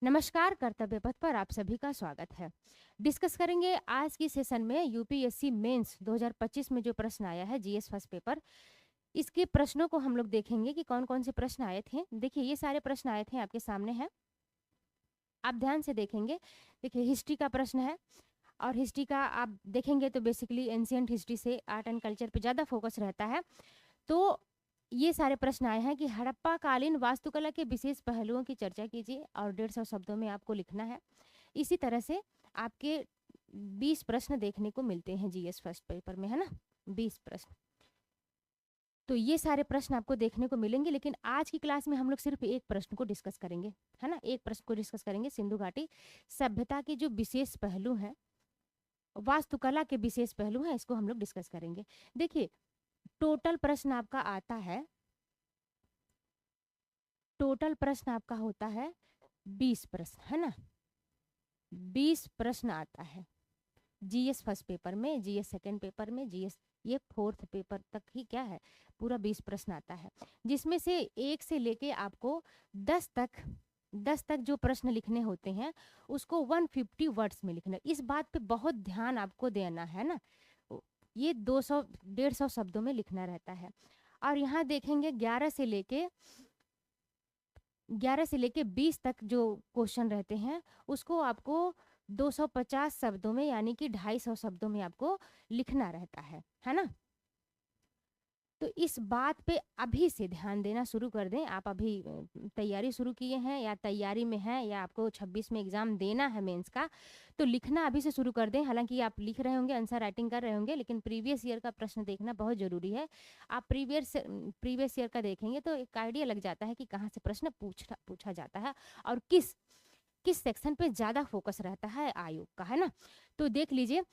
नमस्कार। कर्तव्य पथ पर आप सभी का स्वागत है। डिस्कस करेंगे आज की सेशन में यूपीएससी मेंस 2025 में जो प्रश्न आया है जीएस फर्स्ट पेपर। इसके प्रश्नों को हम लोग देखेंगे कि कौन कौन से प्रश्न आए थे। देखिए ये सारे प्रश्न आए थे आपके सामने हैं, आप ध्यान से देखेंगे। देखिए हिस्ट्री का प्रश्न है और हिस्ट्री का आप देखेंगे तो बेसिकली एंशियंट हिस्ट्री से आर्ट एंड कल्चर पे ज़्यादा फोकस रहता है। तो ये सारे प्रश्न आए हैं कि हड़प्पा कालीन वास्तुकला के विशेष पहलुओं की चर्चा कीजिए और 150 शब्दों में आपको लिखना है। इसी तरह से आपके 20 प्रश्न देखने को मिलते हैं जीएस फर्स्ट पेपर में, है ना। 20 प्रश्न, तो ये सारे प्रश्न आपको देखने को मिलेंगे। लेकिन आज की क्लास में हम लोग सिर्फ एक प्रश्न को डिस्कस करेंगे, है ना। एक प्रश्न को डिस्कस करेंगे, सिंधु घाटी सभ्यता के जो विशेष पहलू हैं, वास्तुकला के विशेष पहलू हैं, इसको हम लोग डिस्कस करेंगे। देखिए टोटल प्रश्न आपका आता है, टोटल प्रश्न आपका होता है 20 प्रश्न, है ना। 20 प्रश्न आता है जीएस फर्स्ट पेपर में, जीएस सेकंड पेपर में, जीएस ये फोर्थ पेपर तक ही क्या है, पूरा 20 प्रश्न आता है। जिसमें से एक से लेके आपको 10 तक 10 तक जो प्रश्न लिखने होते हैं उसको 150 वर्ड्स में लिखना है। इस बात पे बहुत ध्यान आपको देना है ना। ये 200 150 शब्दों में लिखना रहता है। और यहाँ देखेंगे 11 से लेके 20 तक जो क्वेश्चन रहते हैं उसको आपको 250 शब्दों में यानी कि 250 शब्दों में आपको लिखना रहता है ना। तो इस बात पे अभी से ध्यान देना शुरू कर दें। आप अभी तैयारी शुरू किए हैं या तैयारी में हैं या आपको 26 में एग्ज़ाम देना है मेंस का, तो लिखना अभी से शुरू कर दें। हालांकि आप लिख रहे होंगे, आंसर राइटिंग कर रहे होंगे, लेकिन प्रीवियस ईयर का प्रश्न देखना बहुत ज़रूरी है। आप प्रीवियस ईयर का देखेंगे तो एक आइडिया लग जाता है कि कहाँ से प्रश्न पूछा जाता है और किस किस सेक्शन पे ज़्यादा फोकस रहता है आयोग का, है ना। तो देख लीजिए।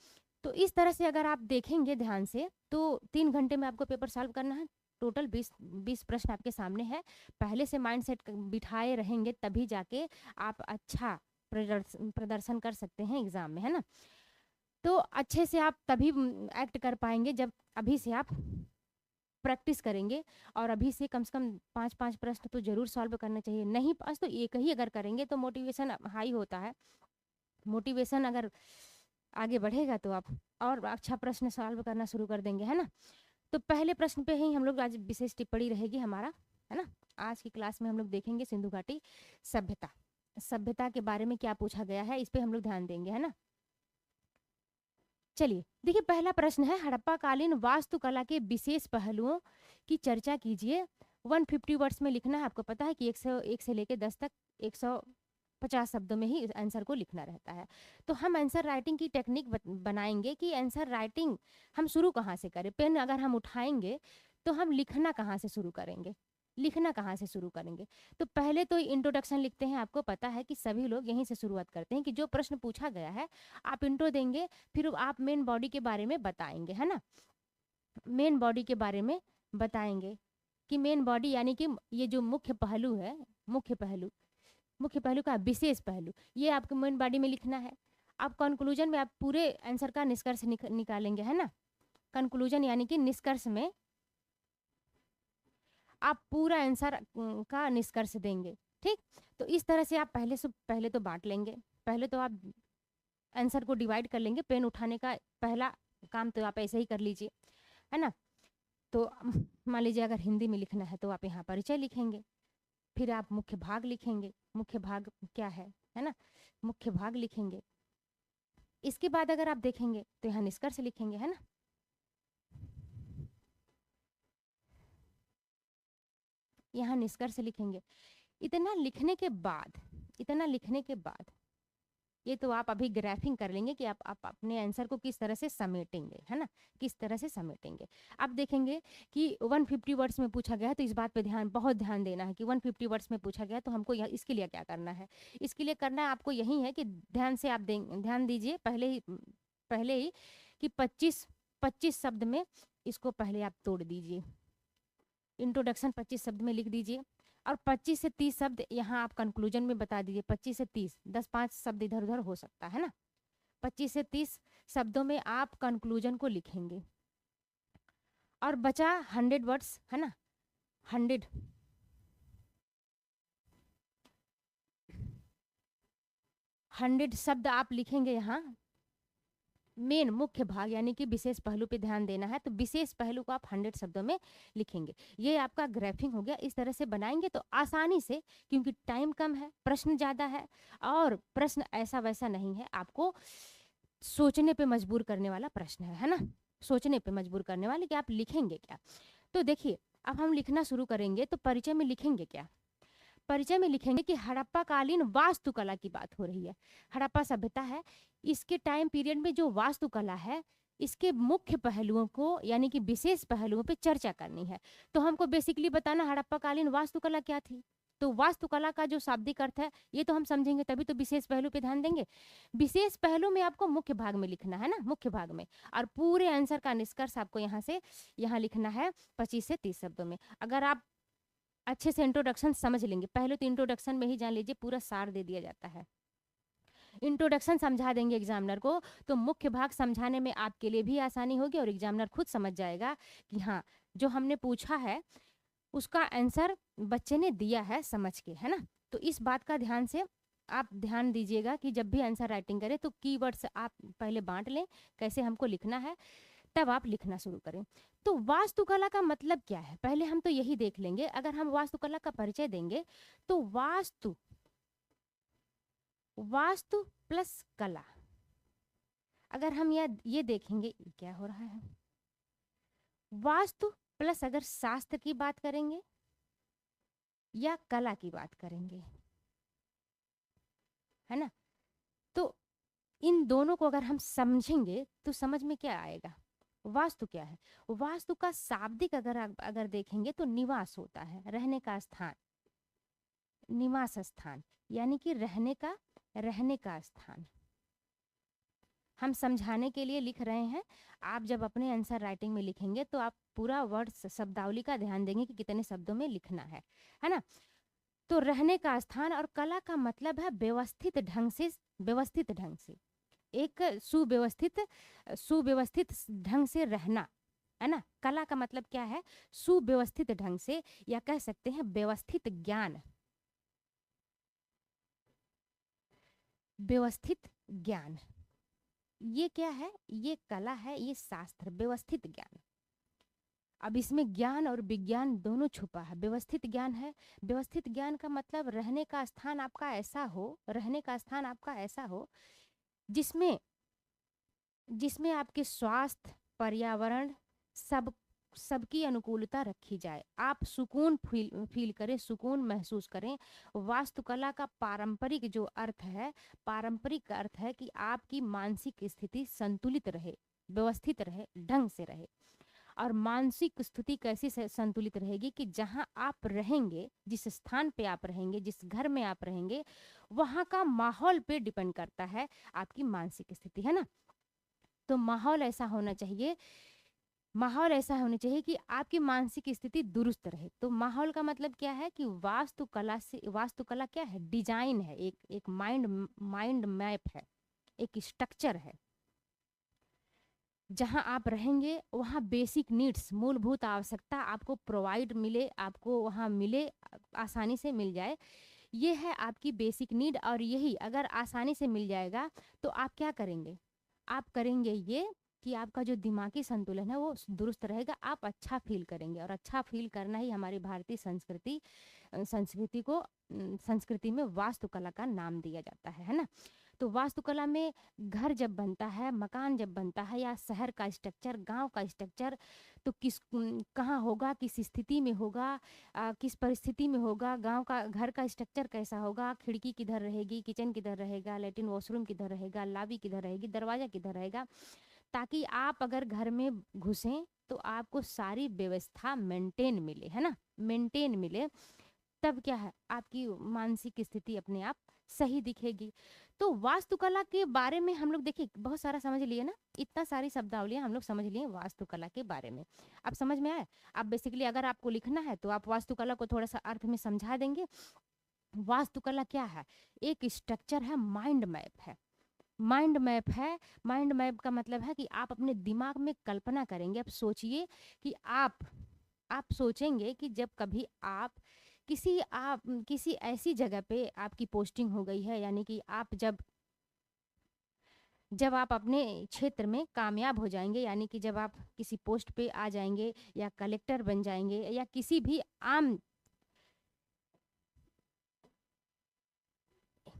तो इस तरह से अगर आप देखेंगे ध्यान से तो 3 घंटे में आपको पेपर सॉल्व करना है। टोटल 20 प्रश्न आपके सामने है। पहले से माइंड सेट बिठाए रहेंगे तभी जाके आप अच्छा प्रदर्शन कर सकते हैं एग्जाम में, है ना। तो अच्छे से आप तभी एक्ट कर पाएंगे जब अभी से आप प्रैक्टिस करेंगे। और अभी से कम 5-5 प्रश्न तो जरूर सॉल्व करना चाहिए। नहीं पास तो एक ही अगर करेंगे तो मोटिवेशन हाई होता है। मोटिवेशन अगर आगे बढ़ेगा तो आप और अच्छा प्रश्न सॉल्व करना शुरू कर देंगे, है ना। तो पहले प्रश्न पे ही हम लोग आज विशेष टिप्पणी रहेगी हमारा, है ना। आज की क्लास में हम लोग देखेंगे सिंधु घाटी सभ्यता, सभ्यता के बारे में क्या पूछा गया है, इस पे हम लोग ध्यान देंगे, है ना। चलिए देखिए पहला प्रश्न है, हड़प्पा कालीन वास्तुकला के विशेष पहलुओं की चर्चा कीजिए। 150 वर्ड्स में लिखना है। आपको पता है कि 101 से लेके 10 तक 150 शब्दों में ही आंसर को लिखना रहता है। तो हम आंसर राइटिंग की टेक्निक बनाएंगे कि आंसर राइटिंग हम शुरू कहाँ से करें। पेन अगर हम उठाएंगे तो हम लिखना कहाँ से शुरू करेंगे, लिखना कहाँ से शुरू करेंगे। तो पहले तो इंट्रोडक्शन लिखते हैं। आपको पता है कि सभी लोग यहीं से शुरुआत करते हैं कि जो प्रश्न पूछा गया है आप इंट्रो देंगे, फिर आप मेन बॉडी के बारे में बताएंगे, है ना। मेन बॉडी के बारे में बताएंगे कि मेन बॉडी यानी कि ये जो मुख्य पहलू है, मुख्य पहलू का विशेष पहलू, ये आपको मेन बॉडी में लिखना है। अब कंक्लूजन में आप पूरे आंसर का निष्कर्ष निकालेंगे, है ना। कंक्लूजन यानी कि निष्कर्ष में आप पूरा आंसर का निष्कर्ष देंगे। ठीक, तो इस तरह से आप पहले तो बांट लेंगे। पहले तो आप आंसर को डिवाइड कर लेंगे। पेन उठाने का पहला काम तो आप ऐसे ही कर लीजिए, है ना। तो मान लीजिए अगर हिंदी में लिखना है तो आप यहाँ परिचय लिखेंगे, फिर आप मुख्य भाग लिखेंगे। मुख्य भाग क्या है ना, मुख्य भाग लिखेंगे। इसके बाद अगर आप देखेंगे तो यहाँ निष्कर्ष लिखेंगे, है ना। यहाँ निष्कर्ष लिखेंगे। इतना लिखने के बाद ये तो आप अभी ग्राफिंग कर लेंगे कि आप अपने आंसर को किस तरह से समेटेंगे, है ना, किस तरह से समेटेंगे। अब देखेंगे कि 150 वर्ड्स में पूछा गया है, तो इस बात पे बहुत ध्यान देना है कि 150 वर्ड्स में पूछा गया है, तो हमको इसके लिए क्या करना है। इसके लिए करना आपको यही है कि ध्यान से आप ध्यान दीजिए पहले ही कि 25 शब्द में इसको पहले आप तोड़ दीजिए। इंट्रोडक्शन 25 शब्द में लिख दीजिए और 25 से 30 शब्द यहाँ आप कंक्लूजन में बता दीजिए। 25 से 30, 10-5 शब्द इधर उधर हो सकता है ना। 25 से 30 शब्दों में आप कंक्लूजन को लिखेंगे और बचा 100 वर्ड्स, है ना। 100 100 शब्द आप लिखेंगे यहाँ, मेन मुख्य भाग यानी कि विशेष पहलू पे ध्यान देना है, तो विशेष पहलू को आप 100 शब्दों में लिखेंगे। ये आपका ग्राफिंग हो गया। इस तरह से बनाएंगे तो आसानी से, क्योंकि टाइम कम है, प्रश्न ज़्यादा है, और प्रश्न ऐसा वैसा नहीं है, आपको सोचने पे मजबूर करने वाला प्रश्न है ना, सोचने पे मजबूर करने वाले कि आप लिखेंगे क्या। तो देखिए, अब हम लिखना शुरू करेंगे, तो परिचय में लिखेंगे क्या? परिचय में लिखेंगे कि हड़प्पा कालीन वास्तुकला की बात हो रही है। हड़प्पा सभ्यता है, इसके टाइम पीरियड में जो वास्तुकला है, इसके मुख्य पहलुओं को यानी कि विशेष पहलुओं पे चर्चा करनी है। तो हमको बेसिकली बताना हड़प्पा कालीन वास्तुकला क्या थी। तो वास्तुकला का जो शाब्दिक अर्थ है ये तो हम समझेंगे, तभी तो विशेष पहलू पे ध्यान देंगे। विशेष पहलू में आपको मुख्य भाग में लिखना है ना, मुख्य भाग में, और पूरे आंसर का निष्कर्ष आपको यहाँ से यहाँ लिखना है 25 से 30 शब्दों में। अगर आप अच्छे से इंट्रोडक्शन समझ लेंगे, पहले तो इंट्रोडक्शन में ही जान लीजिए पूरा सार दे दिया जाता है। इंट्रोडक्शन समझा देंगे एग्जामिनर को, तो मुख्य भाग समझाने में आपके लिए भी आसानी होगी, और एग्जामिनर खुद समझ जाएगा कि हाँ, जो हमने पूछा है उसका आंसर बच्चे ने दिया है समझ के, है ना। तो इस बात का ध्यान से आप ध्यान दीजिएगा कि जब भी आंसर राइटिंग करें तो कीवर्ड्स आप पहले बांट लें, कैसे हमको लिखना है, तब आप लिखना शुरू करें। तो वास्तुकला का मतलब क्या है, पहले हम तो यही देख लेंगे। अगर हम वास्तुकला का परिचय देंगे तो वास्तु, वास्तु प्लस कला, अगर हम ये देखेंगे, क्या हो रहा है, वास्तु प्लस अगर शास्त्र की बात करेंगे या कला की बात करेंगे, है ना, तो इन दोनों को अगर हम समझेंगे तो समझ में क्या आएगा। वास्तु क्या है, वास्तु का शाब्दिक अगर देखेंगे तो निवास होता है, रहने का स्थान, निवास स्थान, यानी कि रहने का स्थान। हम समझाने के लिए लिख रहे हैं, आप जब अपने आंसर राइटिंग में लिखेंगे तो आप पूरा वर्ड शब्दावली का ध्यान देंगे कि कितने शब्दों में लिखना है ना। तो रहने का स्थान, और कला का मतलब है व्यवस्थित ढंग से, व्यवस्थित ढंग से, एक सुव्यवस्थित ढंग से रहना, है ना। कला का मतलब क्या है, सुव्यवस्थित ढंग से, या कह सकते हैं व्यवस्थित ज्ञान, व्यवस्थित ज्ञान, ये क्या है, ये कला है, ये शास्त्र, व्यवस्थित ज्ञान। अब इसमें ज्ञान और विज्ञान दोनों छुपा है। व्यवस्थित ज्ञान है, व्यवस्थित ज्ञान का मतलब रहने का स्थान आपका ऐसा हो, रहने का स्थान आपका ऐसा हो जिसमें जिसमें आपके स्वास्थ्य, पर्यावरण, सब सबकी अनुकूलता रखी जाए, आप सुकून फील करें, सुकून महसूस करें। वास्तुकला का पारंपरिक जो अर्थ है, पारंपरिक अर्थ है कि आपकी मानसिक स्थिति संतुलित रहे, व्यवस्थित रहे, ढंग से रहे। और मानसिक स्थिति कैसी संतुलित रहेगी कि जहाँ आप रहेंगे, जिस स्थान पे आप रहेंगे, जिस घर में आप रहेंगे, वहाँ का माहौल पे डिपेंड करता है आपकी मानसिक स्थिति, है ना। तो माहौल ऐसा होना चाहिए, माहौल ऐसा होना चाहिए कि आपकी मानसिक स्थिति दुरुस्त रहे। तो माहौल का मतलब क्या है कि वास्तुकला से, वास्तुकला क्या है, डिजाइन है, एक माइंड मैप है, एक स्ट्रक्चर है। जहाँ आप रहेंगे वहाँ बेसिक नीड्स, मूलभूत आवश्यकता आपको प्रोवाइड मिले, आपको वहाँ मिले, आसानी से मिल जाए, ये है आपकी बेसिक नीड। और यही अगर आसानी से मिल जाएगा तो आप क्या करेंगे, आप करेंगे ये कि आपका जो दिमागी संतुलन है वो दुरुस्त रहेगा, आप अच्छा फील करेंगे। और अच्छा फील करना ही हमारी भारतीय संस्कृति में वास्तुकला का नाम दिया जाता है ना। तो वास्तुकला में घर जब बनता है, मकान जब बनता है, या शहर का स्ट्रक्चर, गांव का स्ट्रक्चर, तो कहाँ होगा, किस स्थिति में होगा, किस परिस्थिति में होगा, गांव का घर का स्ट्रक्चर कैसा होगा, खिड़की किधर रहेगी, किचन किधर रहेगा, लेटिन वॉशरूम किधर रहेगा, लाबी किधर रहेगी, दरवाज़ा किधर रहेगा, ताकि आप अगर घर में घुसें तो आपको सारी व्यवस्था मेंटेन मिले, है ना, मेंटेन मिले। तब क्या है, आपकी मानसिक स्थिति अपने आप सही दिखेगी। तो वास्तुकला के बारे में हम लोग देखिए बहुत सारा समझ लिए ना, इतना सारी शब्दावलियां हम लोग समझ लिए वास्तुकला के बारे में। अब समझ में आए। अब बेसिकली अगर आपको लिखना है तो आप वास्तुकला को थोड़ा सा अर्थ में समझा देंगे। वास्तुकला क्या है, एक स्ट्रक्चर है, माइंड मैप है, माइंड मैप है। माइंड मैप का मतलब है कि आप अपने दिमाग में कल्पना करेंगे। अब सोचिए कि आप सोचेंगे कि जब कभी आप किसी ऐसी जगह पे आपकी पोस्टिंग हो गई है, यानी कि आप जब जब आप अपने क्षेत्र में कामयाब हो जाएँगे, यानी कि जब आप किसी पोस्ट पे आ जाएँगे या कलेक्टर बन जाएँगे या किसी भी आम,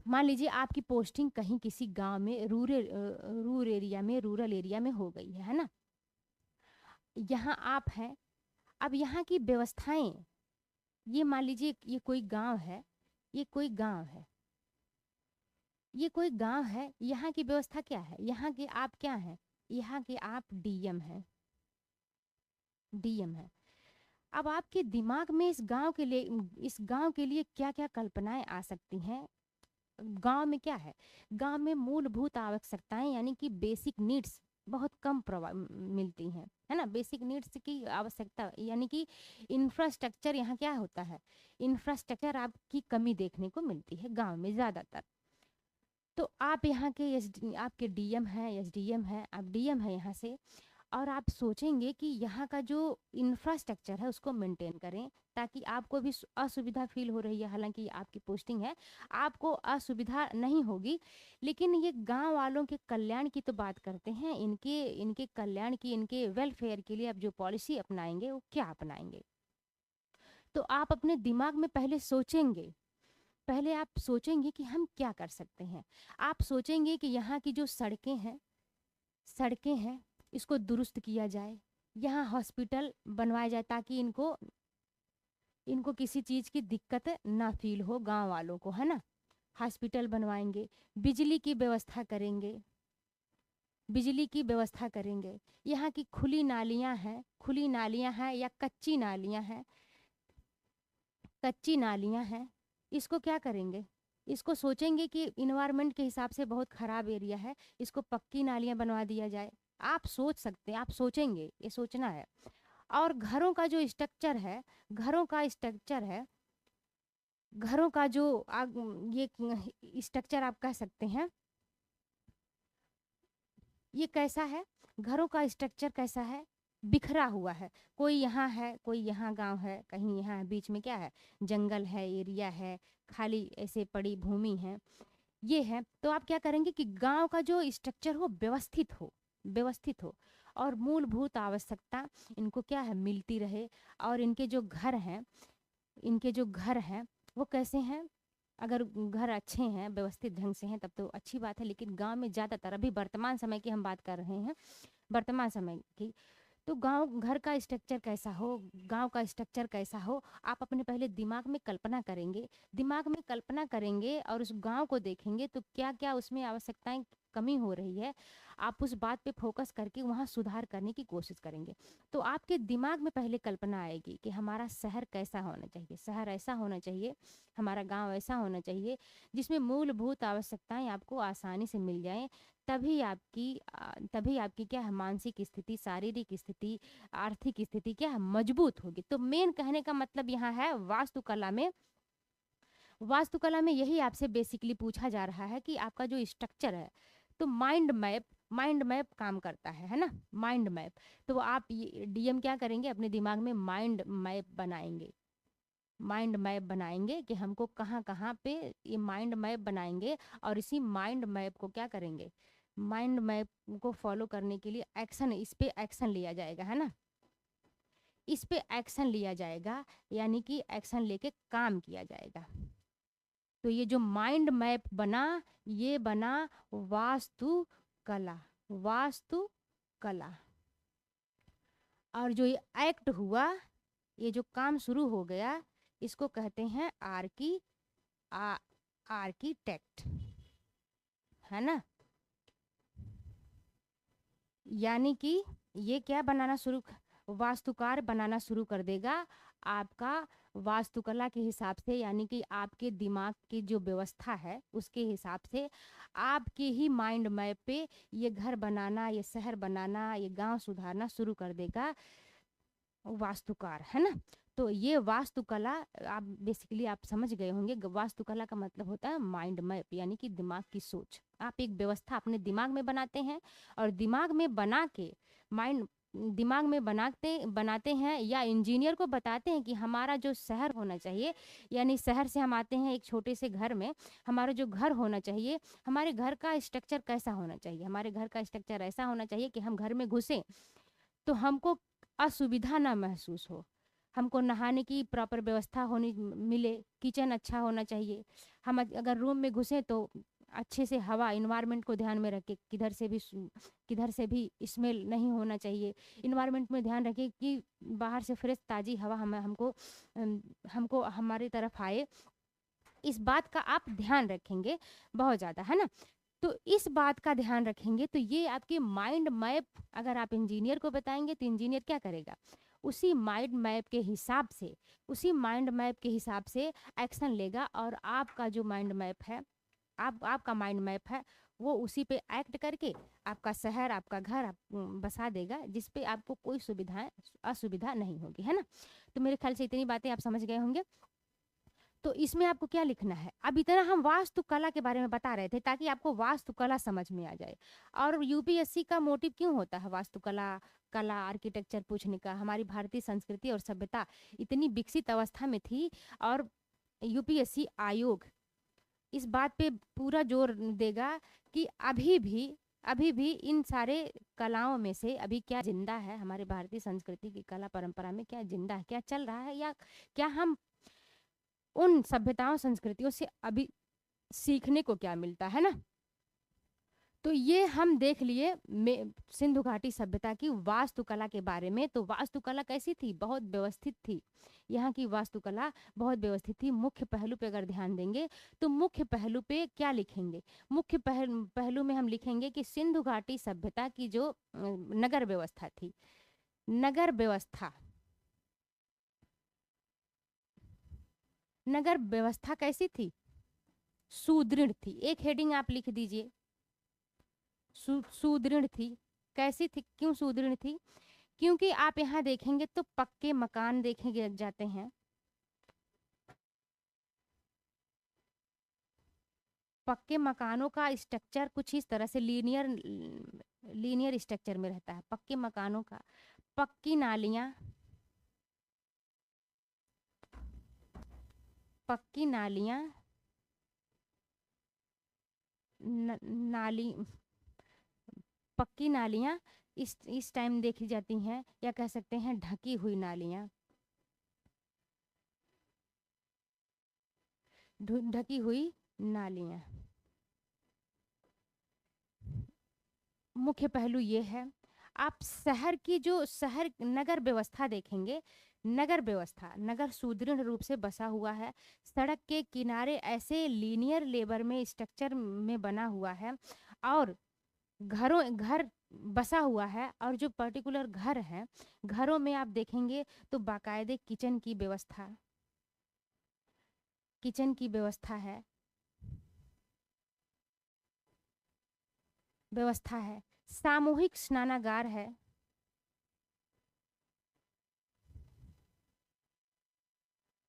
मान लीजिए आपकी पोस्टिंग कहीं किसी गाँव में रूरल एरिया में हो गई है ना? यहाँ आप हैं, अब यहाँ की व्यवस्थाएँ, ये मान लीजिए ये कोई गाँव है, ये कोई गाँव है, ये कोई गाँव है, यहाँ की व्यवस्था क्या है? यहाँ के आप क्या हैं? यहाँ के आप डीएम हैं, डीएम हैं। अब आपके दिमाग में इस गाँव के लिए क्या-क्या कल्पनाएँ आ सकती हैं? गाँव में क्या है? गाँव में मूलभूत आवश्यकताएँ यानी कि बेसिक नीड्स बहुत कम मिलती हैं, है ना? बेसिक नीड्स की आवश्यकता यानी कि इंफ्रास्ट्रक्चर यहाँ क्या होता है? इंफ्रास्ट्रक्चर आपकी कमी देखने को मिलती है गाँव में ज़्यादातर। तो आप यहाँ के आपके डीएम हैं, एसडीएम हैं, आप डीएम हैं यहाँ से, और आप सोचेंगे कि यहाँ का जो इंफ्रास्ट्रक्चर है उसको मेंटेन करें, ताकि आपको भी असुविधा फील हो रही है, हालांकि आपकी पोस्टिंग है, आपको असुविधा नहीं होगी, लेकिन ये गांव वालों के कल्याण की तो बात करते हैं, इनके इनके कल्याण की, इनके वेलफेयर के लिए आप जो पॉलिसी अपनाएंगे वो क्या अपनाएंगे? तो आप अपने दिमाग में पहले आप सोचेंगे कि हम क्या कर सकते हैं। आप सोचेंगे कि यहाँ की जो सड़कें हैं, इसको दुरुस्त किया जाए, यहाँ हॉस्पिटल बनवाया जाए, ताकि इनको इनको किसी चीज़ की दिक्कत ना फील हो गांव वालों को, है ना? हॉस्पिटल बनवाएंगे, बिजली की व्यवस्था करेंगे, बिजली की व्यवस्था करेंगे। यहाँ की खुली नालियाँ हैं या कच्ची नालियाँ हैं, इसको क्या करेंगे? इसको सोचेंगे कि इन्वायरमेंट के हिसाब से बहुत ख़राब एरिया है, इसको पक्की नालियाँ बनवा दिया जाए। आप सोच सकते हैं, आप सोचेंगे, ये सोचना है। और घरों का स्ट्रक्चर है, घरों का जो ये स्ट्रक्चर आप कह सकते हैं, ये कैसा है? घरों का स्ट्रक्चर कैसा है? बिखरा हुआ है, कोई यहाँ है, कोई यहाँ गांव है, कहीं यहाँ है, बीच में क्या है? जंगल है, एरिया है, खाली ऐसे पड़ी भूमि है, ये है। तो आप क्या करेंगे कि गांव का जो स्ट्रक्चर हो व्यवस्थित हो, और मूलभूत आवश्यकता इनको क्या है? मिलती रहे। और इनके जो घर हैं वो कैसे हैं? अगर घर अच्छे हैं, व्यवस्थित ढंग से हैं, तब तो अच्छी बात है, लेकिन गांव में ज़्यादातर, अभी वर्तमान समय की हम बात कर रहे हैं, वर्तमान समय की, तो गांव का स्ट्रक्चर कैसा हो, आप अपने पहले दिमाग में कल्पना करेंगे और उस गांव को देखेंगे, तो क्या क्या उसमें आवश्यकताएं कमी हो रही है, आप उस बात पे फोकस करके वहाँ सुधार करने की कोशिश करेंगे। तो आपके दिमाग में पहले कल्पना आएगी कि हमारा शहर कैसा होना चाहिए, शहर ऐसा होना चाहिए, हमारा गांव ऐसा होना चाहिए, जिसमें मूलभूत आवश्यकताएं आपको आसानी से मिल जाएं। तभी आपकी क्या है? मानसिक स्थिति, शारीरिक स्थिति, आर्थिक स्थिति क्या है? मजबूत होगी। तो मेन कहने का मतलब यहाँ है, वास्तुकला में यही आपसे बेसिकली पूछा जा रहा है कि आपका जो स्ट्रक्चर है, तो माइंड मैप काम करता है ना? Mind map. तो आप ये डीएम क्या करेंगे? अपने दिमाग में माइंड मैप बनाएंगे कि हमको कहाँ कहाँ पे, ये माइंड मैप बनाएंगे, और इसी माइंड मैप को क्या करेंगे? माइंड मैप को फॉलो करने के लिए इस पे एक्शन लिया जाएगा, है ना? इस पे एक्शन लिया जाएगा, यानी कि एक्शन लेके काम किया जाएगा। तो ये जो माइंड मैप बना, ये बना वास्तु कला। और जो ये एक्ट हुआ, ये जो काम शुरू हो गया, इसको कहते हैं आर्किटेक्ट, है ना? यानी कि ये क्या वास्तुकार बनाना शुरू कर देगा आपका, वास्तुकला के हिसाब से, यानी कि आपके दिमाग की जो व्यवस्था है उसके हिसाब से, आपके ही माइंड मैप पे ये घर बनाना, ये शहर बनाना, ये गांव सुधारना शुरू कर देगा वास्तुकार, है ना? तो ये वास्तुकला, आप बेसिकली आप समझ गए होंगे, वास्तुकला का मतलब होता है माइंड मैप, यानी कि दिमाग की सोच। आप एक व्यवस्था अपने दिमाग में बनाते हैं, और दिमाग में बना के माइंड दिमाग में बनाते हैं या इंजीनियर को बताते हैं कि हमारा जो शहर होना चाहिए, यानी शहर से हम आते हैं एक छोटे से घर में, हमारा जो घर होना चाहिए, हमारे घर का स्ट्रक्चर कैसा होना चाहिए? हमारे घर का स्ट्रक्चर ऐसा होना चाहिए कि हम घर में घुसें तो हमको असुविधा ना महसूस हो। हमको नहाने की प्रॉपर व्यवस्था होनी मिले, किचन अच्छा होना चाहिए। हम अगर रूम में घुसें तो अच्छे से हवा, एनवायरनमेंट को ध्यान में रख के, किधर से भी स्मेल नहीं होना चाहिए। एनवायरनमेंट में ध्यान रखें कि बाहर से फ्रेश ताज़ी हवा हमको हमारी तरफ आए। इस बात का आप ध्यान रखेंगे बहुत ज़्यादा, है ना? तो इस बात का ध्यान रखेंगे तो ये आपके माइंड मैप, अगर आप इंजीनियर को बताएंगे तो इंजीनियर क्या करेगा? उसी माइंड मैप के हिसाब से एक्शन लेगा, और आपका जो माइंड मैप है, आपका माइंड मैप है, वो उसी पे एक्ट करके आपका शहर, आपका घर बसा देगा, जिस पे आपको कोई असुविधा नहीं होगी, है ना? तो मेरे ख्याल से इतनी बातें आप समझ गए होंगे। तो इसमें आपको क्या लिखना है? अब इतना हम वास्तुकला के बारे में बता रहे थे ताकि आपको वास्तुकला समझ में आ जाए। और यूपीएससी का मोटिव क्यों होता है वास्तुकला, कला, आर्किटेक्चर पूछने का? हमारी भारतीय संस्कृति और सभ्यता इतनी विकसित अवस्था में थी, और यूपीएससी आयोग इस बात पे पूरा जोर देगा कि अभी भी इन सारे कलाओं में से अभी क्या जिंदा है, हमारे भारतीय संस्कृति की कला परंपरा में क्या जिंदा है, क्या चल रहा है, या क्या हम उन सभ्यताओं संस्कृतियों से अभी सीखने को क्या मिलता है ना? तो ये हम देख लिए सिंधु घाटी सभ्यता की वास्तुकला के बारे में। तो वास्तुकला कैसी थी? बहुत व्यवस्थित थी। यहाँ की वास्तुकला बहुत व्यवस्थित थी। मुख्य पहलू पे अगर ध्यान देंगे तो मुख्य पहलू पे क्या लिखेंगे? मुख्य पहलू में हम लिखेंगे कि सिंधु घाटी सभ्यता की जो नगर व्यवस्था थी, नगर व्यवस्था नगर व्यवस्था कैसी थी? सुदृढ़ थी। एक हेडिंग आप लिख दीजिए, सुदृढ़ थी। कैसी थी? क्यों सुदृढ़ थी? क्योंकि आप यहाँ देखेंगे तो पक्के मकान देखे जाते हैं। पक्के मकानों का स्ट्रक्चर कुछ इस तरह से लीनियर स्ट्रक्चर में रहता है। पक्के मकानों का, पक्की नालियाँ, पक्की नालियाँ, नाली पक्की नालियाँ इस टाइम देखी जाती हैं, या कह सकते हैं ढकी हुई नालियाँ, ढकी हुई नालियाँ। मुख्य पहलू ये है। आप शहर नगर व्यवस्था देखेंगे। नगर सुदृढ़ रूप से बसा हुआ है। सड़क के किनारे ऐसे लीनियर लेबर में स्ट्रक्चर में बना हुआ है, और घर बसा हुआ है। और जो पर्टिकुलर घर है, घरों में आप देखेंगे तो बाकायदे किचन की व्यवस्था है। सामूहिक स्नानागार है।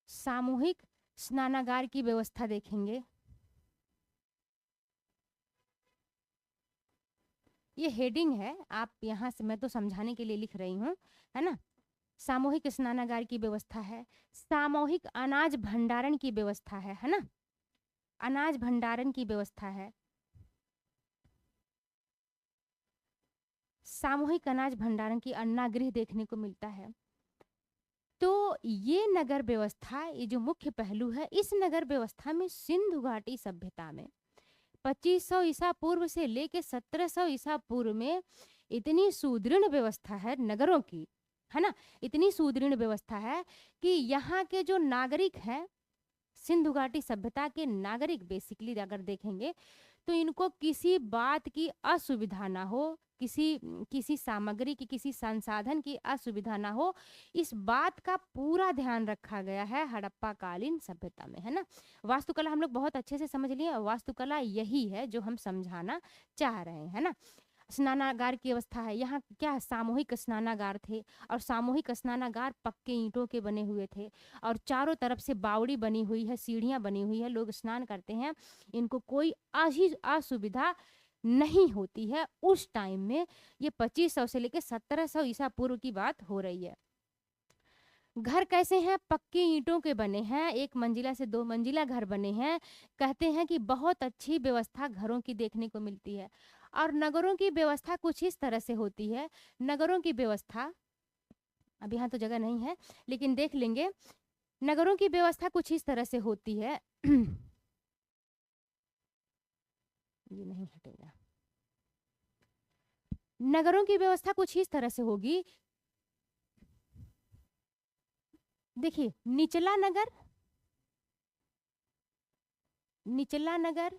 सामूहिक स्नानागार की व्यवस्था देखेंगे। ये हेडिंग है, आप यहाँ से, मैं तो समझाने के लिए लिख रही हूँ, है ना? सामूहिक स्नानागार की व्यवस्था है। सामूहिक अनाज भंडारण की व्यवस्था है ना? अनाज भंडारण की व्यवस्था है। सामूहिक अनाज भंडारण की अन्नागृह देखने को मिलता है। तो ये नगर व्यवस्था, ये जो मुख्य पहलू है, इस नगर व्यवस्था में सिंधु घाटी सभ्यता में 2500 ईसा पूर्व से लेके 1700 ईसा पूर्व में इतनी सुदृढ़ व्यवस्था है नगरों की, है ना? इतनी सुदृढ़ व्यवस्था है कि यहाँ के जो नागरिक हैं, सिंधु घाटी सभ्यता के नागरिक, बेसिकली अगर देखेंगे तो इनको किसी बात की असुविधा ना हो, किसी सामग्री की, किसी संसाधन की असुविधा ना हो, इस बात का पूरा ध्यान रखा गया है हड़प्पा कालीन सभ्यता में, है ना? वास्तुकला हम लोग बहुत अच्छे से समझ लिए। वास्तुकला यही है जो हम समझाना चाह रहे हैं, है ना? स्नानागार की अवस्था है। यहाँ क्या है? सामूहिक स्नानागार थे, और सामूहिक स्नानागार पक्के ईंटों के बने हुए थे, और चारों तरफ से बावड़ी बनी हुई है, सीढ़ियाँ बनी हुई है, लोग स्नान करते हैं। इनको कोई असुविधा नहीं होती है उस टाइम में। ये 2500 से लेके 1700 ईसा पूर्व की बात हो रही है। घर कैसे हैं? पक्की ईंटों के बने हैं, 1 मंजिला से 2 मंजिला घर बने हैं। कहते हैं कि बहुत अच्छी व्यवस्था घरों की देखने को मिलती है। और नगरों की व्यवस्था कुछ इस तरह से होती है। नगरों की व्यवस्था, अब यहाँ तो जगह नहीं है लेकिन देख लेंगे। नगरों की व्यवस्था कुछ इस तरह से होती है। ये नहीं हटेगा। नगरों की व्यवस्था कुछ इस तरह से होगी। देखिए, निचला नगर, निचला नगर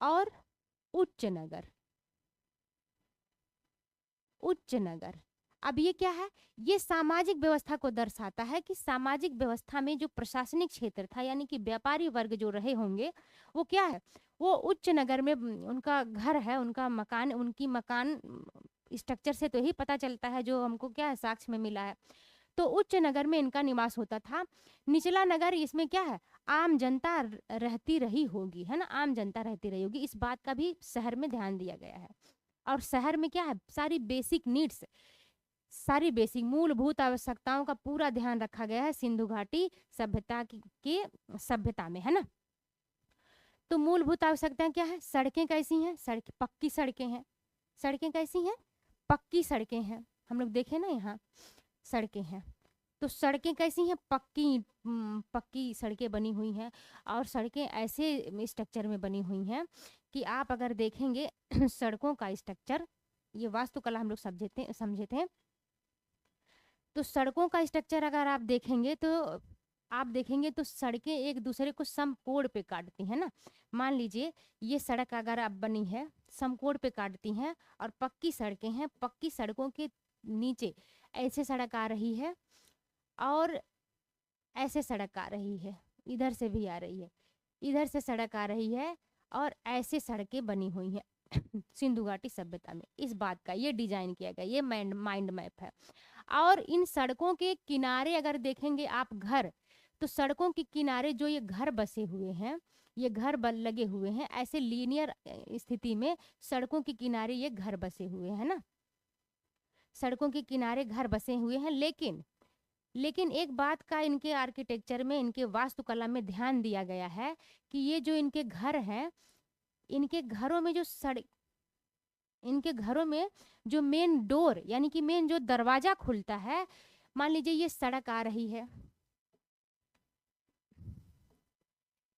और उच्च नगर। उच्च नगर, अब ये क्या है? ये सामाजिक व्यवस्था को दर्शाता है कि सामाजिक व्यवस्था में जो प्रशासनिक क्षेत्र था यानी कि व्यापारी वर्ग जो रहे होंगे, वो क्या है, वो उच्च नगर में उनका घर है, उनका मकान, उनकी मकान स्ट्रक्चर से तो ही पता चलता है, जो हमको क्या है साक्ष्य में मिला है। तो उच्च नगर में इनका निवास होता था। निचला नगर, इसमें क्या है, आम जनता रहती रही होगी, है ना, आम जनता रहती रही होगी। इस बात का भी शहर में ध्यान दिया गया है। और शहर में क्या है, सारी बेसिक नीड्स, सारी बेसिक मूलभूत आवश्यकताओं का पूरा ध्यान रखा गया है सिंधु घाटी सभ्यता के सभ्यता में, है ना। तो मूलभूत आवश्यकताएं क्या है? सड़कें कैसी हैं? सड़क पक्की सड़कें हैं। सड़कें कैसी हैं? पक्की सड़कें हैं। हम लोग देखें ना, यहाँ सड़कें हैं। तो सड़कें कैसी हैं? पक्की सड़कें बनी हुई हैं। और सड़कें ऐसे स्ट्रक्चर में बनी हुई हैं कि आप अगर देखेंगे सड़कों का स्ट्रक्चर, ये वास्तुकला हम लोग समझे थे। तो सड़कों का स्ट्रक्चर अगर आप देखेंगे तो सड़कें एक दूसरे को समकोण पे काटती हैं ना। मान लीजिए ये सड़क अगर आप बनी है, समकोण पे काटती हैं, और पक्की सड़कें हैं, पक्की सड़कों के नीचे ऐसे सड़क आ रही है और ऐसे सड़क आ रही है, इधर से भी आ रही है, इधर से सड़क आ रही है, और ऐसे सड़कें बनी हुई हैं सिंधु घाटी सभ्यता में। इस बात का ये डिजाइन किया गया, ये माइंड मैप है। और इन सड़कों के किनारे अगर देखेंगे आप घर, तो सड़कों के किनारे जो ये घर बसे हुए हैं, ये घर लगे हुए हैं ऐसे लीनियर स्थिति में, सड़कों के किनारे ये घर बसे हुए हैं ना, सड़कों के किनारे घर बसे हुए हैं। लेकिन एक बात का इनके आर्किटेक्चर में, इनके वास्तुकला में ध्यान दिया गया है कि ये जो इनके घर हैं, इनके घरों में इनके घरों में जो मेन डोर यानी कि मेन जो दरवाजा खुलता है, मान लीजिए ये सड़क आ रही है,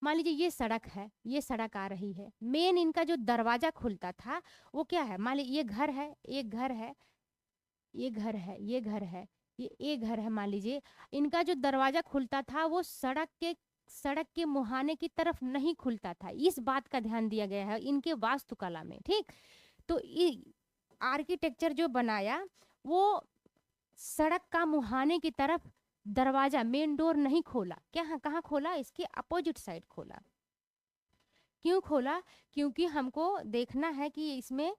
मान लीजिए ये सड़क है, ये सड़क आ रही है, मेन इनका जो दरवाजा खुलता था वो क्या है, मान लीजिए ये घर है, एक घर है, ये घर है, ये घर है, ये घर है, मान लीजिए इनका जो दरवाजा खुलता था वो सड़क के मुहाने की तरफ नहीं खुलता था। इस बात का ध्यान दिया गया है इनके वास्तुकला में, ठीक। तो आर्किटेक्चर जो बनाया वो सड़क का मुहाने की तरफ दरवाजा, मेन डोर नहीं खोला, क्या कहाँ खोला, इसके अपोजिट साइड खोला। क्यों खोला? क्योंकि हमको देखना है कि इसमें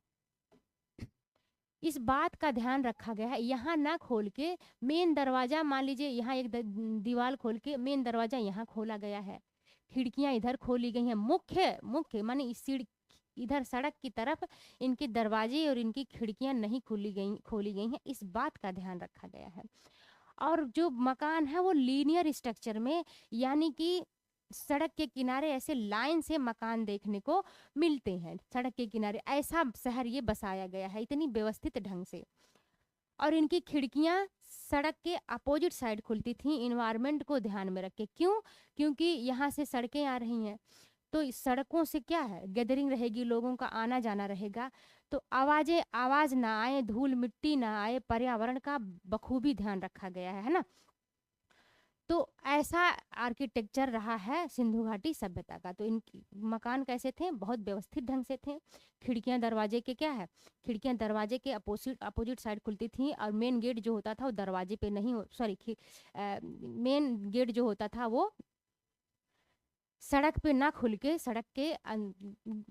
इस बात का ध्यान रखा गया है, यहाँ ना खोल के मेन दरवाजा, मान लीजिए यहाँ एक दीवार खोल के मेन दरवाजा यहाँ खोला गया है, खिड़कियां इधर खोली गई हैं, मुख्य मुख्य माने इधर सड़क की तरफ इनके दरवाजे और इनकी खिड़कियां नहीं खोली गई हैं, इस बात का ध्यान रखा गया है। और जो मकान है वो लीनियर स्ट्रक्चर में, यानी कि सड़क के किनारे ऐसे लाइन से मकान देखने को मिलते हैं, सड़क के किनारे ऐसा शहर ये बसाया गया है इतनी व्यवस्थित ढंग से। और इनकी खिड़कियां सड़क के अपोजिट साइड खुलती थी, इन्वायरमेंट को ध्यान में रख के। क्यों? क्योंकि यहाँ से सड़कें आ रही हैं, तो इस सड़कों से क्या है, गैदरिंग रहेगी, लोगों का आना जाना रहेगा, तो आवाज ना आए, धूल मिट्टी ना आए, पर्यावरण का बखूबी ध्यान रखा गया है ना। तो ऐसा आर्किटेक्चर रहा है सिंधु घाटी सभ्यता का। तो इन मकान कैसे थे, बहुत व्यवस्थित ढंग से थे। खिड़कियां दरवाजे के क्या है, खिड़कियां दरवाजे के अपोजिट साइड खुलती थी, और मेन गेट जो होता था वो दरवाजे पे नहीं, सॉरी, मेन गेट जो होता था वो सड़क पे ना खुल के सड़क के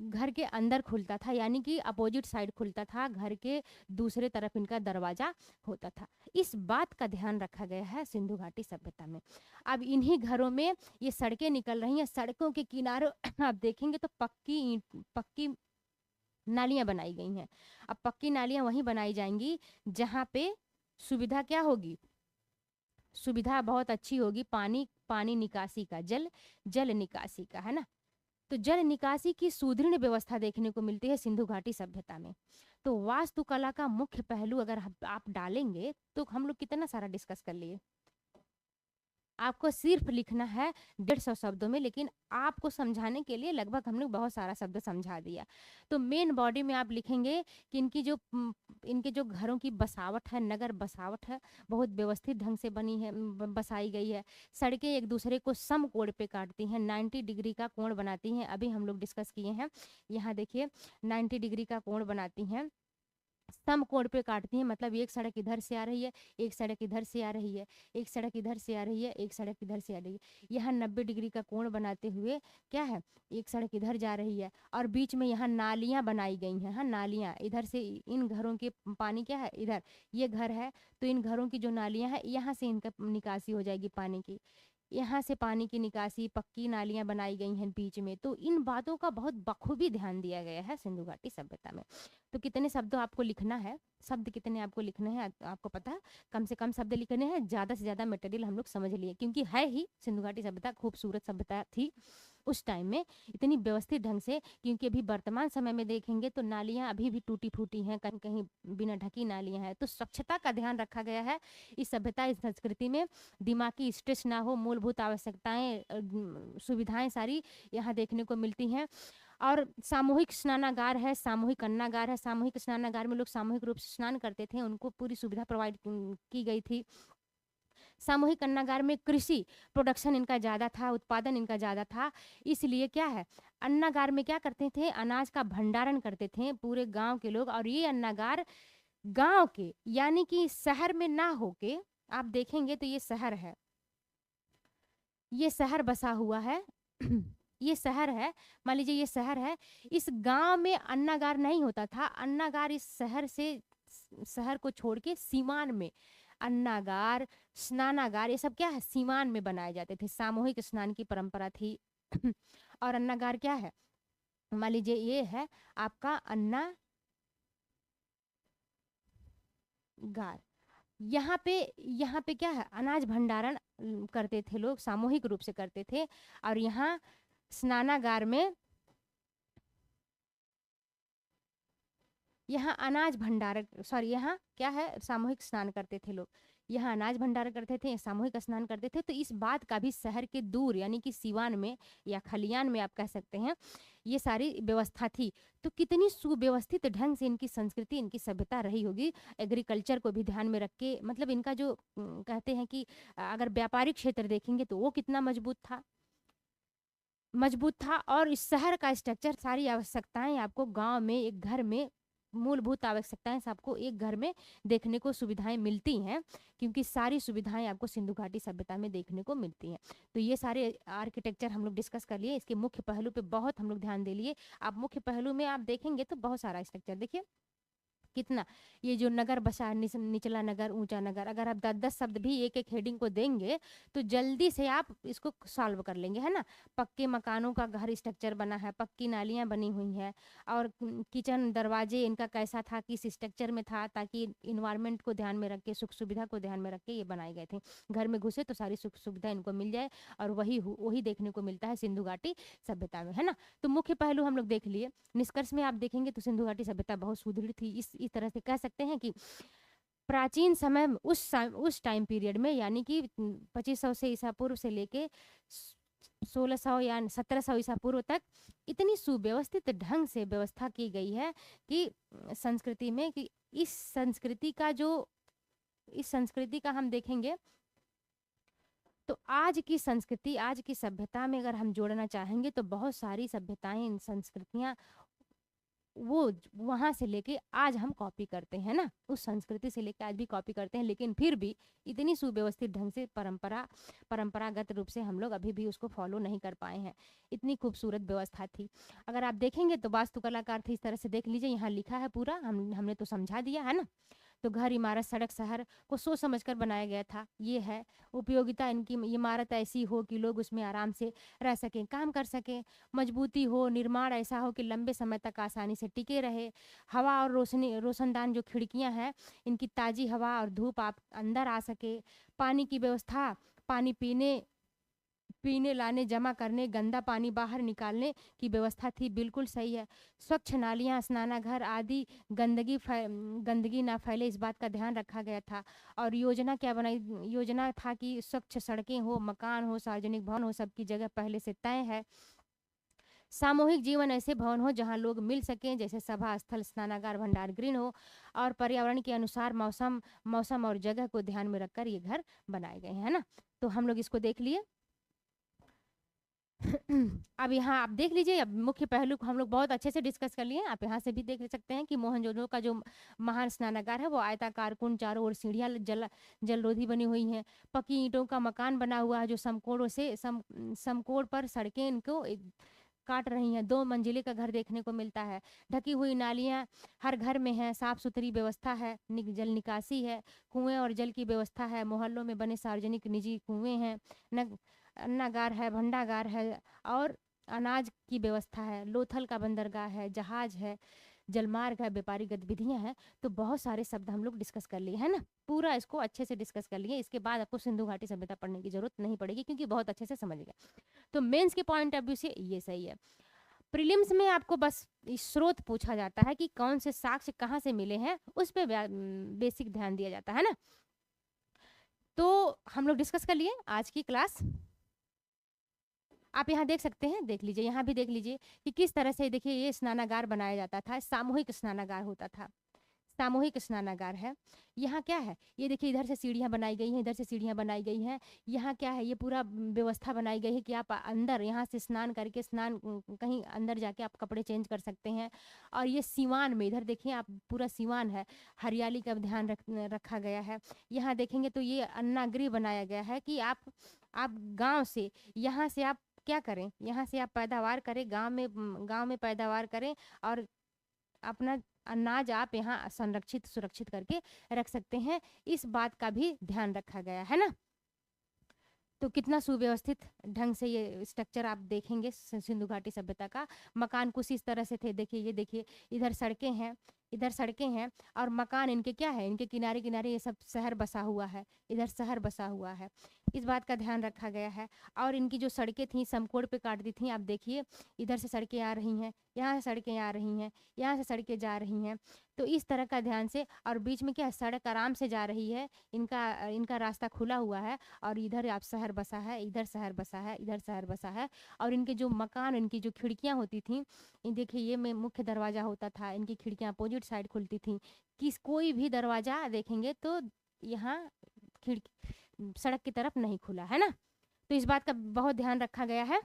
घर के अंदर खुलता था, यानी कि अपोजिट साइड खुलता था, घर के दूसरे तरफ इनका दरवाजा होता था। इस बात का ध्यान रखा गया है सिंधु घाटी सभ्यता में। अब इन्हीं घरों में ये सड़कें निकल रही हैं, सड़कों के किनारों आप देखेंगे तो पक्की नालियां बनाई गई हैं। अब पक्की नालियां वहीं बनाई जाएंगी जहाँ पे सुविधा क्या होगी, सुविधा बहुत अच्छी होगी, पानी पानी निकासी का, जल निकासी का, है ना। तो जल निकासी की सुदृढ़ व्यवस्था देखने को मिलती है सिंधु घाटी सभ्यता में। तो वास्तुकला का मुख्य पहलू अगर आप डालेंगे तो हम लोग कितना सारा डिस्कस कर लिए। आपको सिर्फ लिखना है 150 शब्दों में, लेकिन आपको समझाने के लिए लगभग हमने बहुत सारा शब्द समझा दिया। तो मेन बॉडी में आप लिखेंगे कि इनके जो घरों की बसावट है, नगर बसावट है, बहुत व्यवस्थित ढंग से बनी है, बसाई गई है। सड़कें एक दूसरे को समकोण पे काटती हैं, 90 डिग्री का कोण बनाती हैं। अभी हम लोग डिस्कस किए हैं, यहाँ देखिए 90 डिग्री का कोण बनाती हैं, समकोण पे काटती हैं। मतलब एक सड़क इधर से आ रही है, एक सड़क इधर से आ रही है, एक सड़क इधर से आ रही है, एक सड़क इधर से आ रही है। यहाँ 90 डिग्री का कोण बनाते हुए क्या है, एक सड़क इधर जा रही है और बीच में यहाँ नालियाँ बनाई गई हैं। हाँ, नालियाँ इधर से, इन घरों के पानी क्या है, इधर ये घर है तो इन घरों की जो नालियाँ हैं यहाँ से इनका निकासी हो जाएगी पानी की। यहाँ से पानी की निकासी, पक्की नालियाँ बनाई गई हैं बीच में। तो इन बातों का बहुत बखूबी ध्यान दिया गया है सिंधु घाटी सभ्यता में। तो कितने शब्द आपको लिखना है, शब्द कितने आपको लिखने हैं आपको पता है। कम से कम शब्द लिखने हैं, ज़्यादा से ज़्यादा मटेरियल हम लोग समझ लिए, क्योंकि है ही सिंधु घाटी सभ्यता खूबसूरत सभ्यता थी उस टाइम में, इतनी व्यवस्थित ढंग से। क्योंकि अभी वर्तमान समय में देखेंगे तो नालियाँ अभी भी टूटी फूटी हैं, कहीं कहीं बिना ढकी नालियाँ हैं। तो स्वच्छता का ध्यान रखा गया है इस सभ्यता, इस संस्कृति में। दिमागी स्ट्रेस ना हो, मूलभूत आवश्यकताएं, सुविधाएं सारी यहाँ देखने को मिलती हैं। और सामूहिक स्नानागार है, सामूहिक अन्नागार है। सामूहिक स्नानागार में लोग सामूहिक रूप से स्नान करते थे, उनको पूरी सुविधा प्रोवाइड की गई थी। सामूहिक अन्नागार में कृषि प्रोडक्शन इनका ज़्यादा था, उत्पादन इनका ज़्यादा था। इसलिए क्या है, अन्नागार में क्या करते थे, अनाज का भंडारण करते थे पूरे गांव के लोग। और ये अन्नागार गांव के, यानी कि शहर में ना होके, आप देखेंगे तो ये शहर है, ये शहर बसा हुआ है ये शहर है, मान लीजिए ये शहर है। इस गांव में अन्नागार नहीं होता था। अन्नागार इस शहर से, शहर को छोड़ के सीमान में अन्नागार, स्नानागार, ये सब क्या है, सीमान में बनाए जाते थे। सामूहिक स्नान की परंपरा थी और अन्नागार क्या है, मान लीजिए ये है आपका अन्नागार। यहाँ पे क्या है, अनाज भंडारण करते थे लोग, सामूहिक रूप से करते थे। और यहाँ स्नानागार में, यहाँ अनाज भंडारण, सॉरी, यहाँ क्या है, सामूहिक स्नान करते थे लोग। यहाँ अनाज भंडारण करते थे, सामूहिक स्नान करते थे। तो इस बात का भी शहर के दूर, यानी कि सीवान में या खलियान में आप कह सकते हैं, ये सारी व्यवस्था थी। तो कितनी सुव्यवस्थित ढंग से इनकी संस्कृति, इनकी सभ्यता रही होगी। एग्रीकल्चर को भी ध्यान में रख के, मतलब इनका जो कहते हैं कि अगर व्यापारिक क्षेत्र देखेंगे तो वो कितना मजबूत था, मजबूत था। और इस शहर का स्ट्रक्चर, सारी आवश्यकताएं आपको गांव में, एक घर में, मूलभूत आवश्यकताएं सबको एक घर में देखने को सुविधाएं मिलती हैं, क्योंकि सारी सुविधाएं आपको सिंधु घाटी सभ्यता में देखने को मिलती हैं। तो ये सारे आर्किटेक्चर हम लोग डिस्कस कर लिए, इसके मुख्य पहलू पे बहुत हम लोग ध्यान दे लिए। आप मुख्य पहलू में आप देखेंगे तो बहुत सारा स्ट्रक्चर देखिए कितना, ये जो नगर बसा, निचला नगर, ऊंचा नगर, अगर आप 10-10 शब्द भी एक एक हेडिंग को देंगे तो जल्दी से आप इसको सॉल्व कर लेंगे, है ना। पक्के मकानों का घर स्ट्रक्चर बना है, पक्की नालियां बनी हुई हैं, और किचन दरवाजे इनका कैसा था, किस स्ट्रक्चर में था, ताकि इन्वायरमेंट को ध्यान में रख के, सुख सुविधा को ध्यान में रख के ये बनाए गए थे। घर में घुसे तो सारी सुख सुविधा इनको मिल जाए, और वही देखने को मिलता है सिंधु घाटी सभ्यता में, है ना। तो मुख्य पहलू हम लोग देख लिए। निष्कर्ष में आप देखेंगे तो सिंधु घाटी सभ्यता बहुत सुदृढ़ थी। इस तरह से कह सकते हैं कि प्राचीन समय में, उस टाइम पीरियड में, यानी कि 2500 से ईसा पूर्व से लेके 1600 या 1700 ईसा पूर्व तक इतनी सुव्यवस्थित ढंग से व्यवस्था की गई है कि संस्कृति में, कि इस संस्कृति का हम देखेंगे तो आज की संस्कृति, आज की सभ्यता में अगर हम जोड़ना चाहेंगे तो बहुत सारी सभ्यताएं, संस्कृतियां वहाँ से लेके आज हम कॉपी करते हैं ना, उस संस्कृति से लेके आज भी कॉपी करते हैं, लेकिन फिर भी इतनी सुव्यवस्थित ढंग से परंपरागत रूप से हम लोग अभी भी उसको फॉलो नहीं कर पाए हैं। इतनी खूबसूरत व्यवस्था थी। अगर आप देखेंगे तो वास्तुकलाकार थे, इस तरह से देख लीजिए, यहाँ लिखा है पूरा, हमने तो समझा दिया है ना। तो घर, इमारत, सड़क, शहर को सोच समझ कर बनाया गया था। ये है उपयोगिता, इनकी इमारत ऐसी हो कि लोग उसमें आराम से रह सकें, काम कर सकें। मजबूती हो, निर्माण ऐसा हो कि लंबे समय तक आसानी से टिके रहे। हवा और रोशनदान जो खिड़कियां हैं, इनकी ताज़ी हवा और धूप आप अंदर आ सके। पानी की व्यवस्था, पानी पीने पीने लाने, जमा करने, गंदा पानी बाहर निकालने की व्यवस्था थी, बिल्कुल सही है। स्वच्छ नालियाँ, स्नानाघर आदि, गंदगी ना फैले, इस बात का ध्यान रखा गया था। और योजना क्या बनाई, योजना था कि स्वच्छ सड़कें हो, मकान हो, सार्वजनिक भवन हो, सबकी जगह पहले से तय है। सामूहिक जीवन, ऐसे भवन हो जहाँ लोग मिल सकें, जैसे सभा स्थल, स्नानागार, भंडार गृह हो। और पर्यावरण के अनुसार मौसम मौसम और जगह को ध्यान में रखकर ये घर बनाए गए हैं, है ना। तो हम लोग इसको देख लिए। अब यहाँ आप देख लीजिए, अब मुख्य पहलू को हम लोग बहुत अच्छे से डिस्कस कर लिए। आप यहाँ से भी देख सकते हैं कि मोहनजोदड़ो का जो महान स्नानागार है वो आयताकार कुंड, चारों ओर सीढ़ियाँ जलरोधी बनी हुई हैं। पक्की ईंटों का मकान बना हुआ है जो समकोण पर सड़कें इनको काट रही हैं। 2 मंजिले का घर देखने को मिलता है। ढकी हुई नालियाँ हर घर में हैं। साफ सुथरी व्यवस्था है। जल निकासी है। कुएं और जल की व्यवस्था है। मोहल्लों में बने सार्वजनिक निजी कुएं हैं। न अन्नागार है, भंडागार है और अनाज की व्यवस्था है। लोथल का बंदरगाह है, जहाज है, जलमार्ग है, व्यापारिक गतिविधियां हैं। तो बहुत सारे शब्द हम लोग डिस्कस कर लिए, है ना। पूरा इसको अच्छे से डिस्कस कर लिए। इसके बाद आपको सिंधु घाटी सभ्यता पढ़ने की जरूरत नहीं पड़ेगी, क्योंकि बहुत अच्छे से समझ गए। तो मेंस के पॉइंट ऑफ व्यू से ये सही है। प्रीलिम्स में आपको बस स्रोत पूछा जाता है कि कौन से साक्ष्य कहाँ से मिले हैं, उस पर बेसिक ध्यान दिया जाता है ना। तो हम लोग डिस्कस कर लिए आज की क्लास। आप यहाँ देख सकते हैं, देख लीजिए, यहाँ भी देख लीजिए कि किस तरह से, देखिए, ये स्नानागार बनाया जाता था। सामूहिक स्नानागार होता था। सामूहिक स्नानागार है। यहाँ क्या है, ये देखिए, इधर से सीढ़ियाँ बनाई गई हैं, इधर से सीढ़ियाँ बनाई गई हैं। यहाँ क्या है, ये पूरा व्यवस्था बनाई गई है कि आप अंदर यहाँ से स्नान करके कहीं अंदर जाके आप कपड़े चेंज कर सकते हैं। और ये सीवान में, इधर देखिए आप, पूरा सीवान है। हरियाली का ध्यान रखा गया है। यहाँ देखेंगे तो ये अन्नागृह बनाया गया है कि आप गांव से, यहाँ से आप क्या करें, यहाँ से आप पैदावार करें, गांव में पैदावार करें और अपना अनाज आप यहाँ संरक्षित सुरक्षित करके रख सकते हैं। इस बात का भी ध्यान रखा गया है ना। तो कितना सुव्यवस्थित ढंग से ये स्ट्रक्चर आप देखेंगे सिंधु घाटी सभ्यता का। मकान कुछ इस तरह से थे, देखिए, ये देखिए, इधर सड़कें हैं, इधर सड़कें हैं और मकान इनके क्या है, इनके किनारे किनारे ये सब शहर बसा हुआ है, इधर शहर बसा हुआ है। इस बात का ध्यान रखा गया है। और इनकी जो सड़कें थी समकोण पे काट दी थी, आप देखिए, इधर से सड़कें आ रही हैं, यहाँ से सड़कें आ रही हैं, यहाँ से सड़कें जा रही हैं। तो इस तरह का ध्यान से, और बीच में क्या है, सड़क आराम से जा रही है, इनका इनका रास्ता खुला हुआ है। और इधर आप शहर बसा है, इधर शहर बसा है, इधर शहर बसा है। और इनके जो मकान, इनकी जो खिड़कियाँ होती थीं, देखिए, ये में मुख्य दरवाज़ा होता था, इनकी खिड़कियाँ अपोजिट साइड खुलती थीं। कोई भी दरवाज़ा देखेंगे तो यहाँ खिड़की सड़क की तरफ नहीं खुला है ना। तो इस बात का बहुत ध्यान रखा गया है।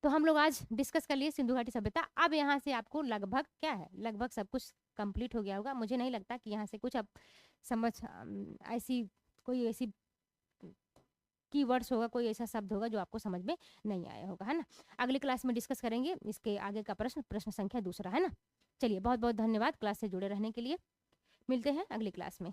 तो हम लोग आज डिस्कस कर लिए सिंधु घाटी सभ्यता। अब यहाँ से आपको लगभग क्या है, लगभग सब कुछ कंप्लीट हो गया होगा। मुझे नहीं लगता कि यहाँ से कुछ अब समझ ऐसी कोई ऐसी कीवर्ड्स होगा, कोई ऐसा शब्द होगा जो आपको समझ में नहीं आया होगा, है ना। अगली क्लास में डिस्कस करेंगे इसके आगे का प्रश्न संख्या 2, है ना। चलिए, बहुत बहुत धन्यवाद क्लास से जुड़े रहने के लिए। मिलते हैं अगली क्लास में।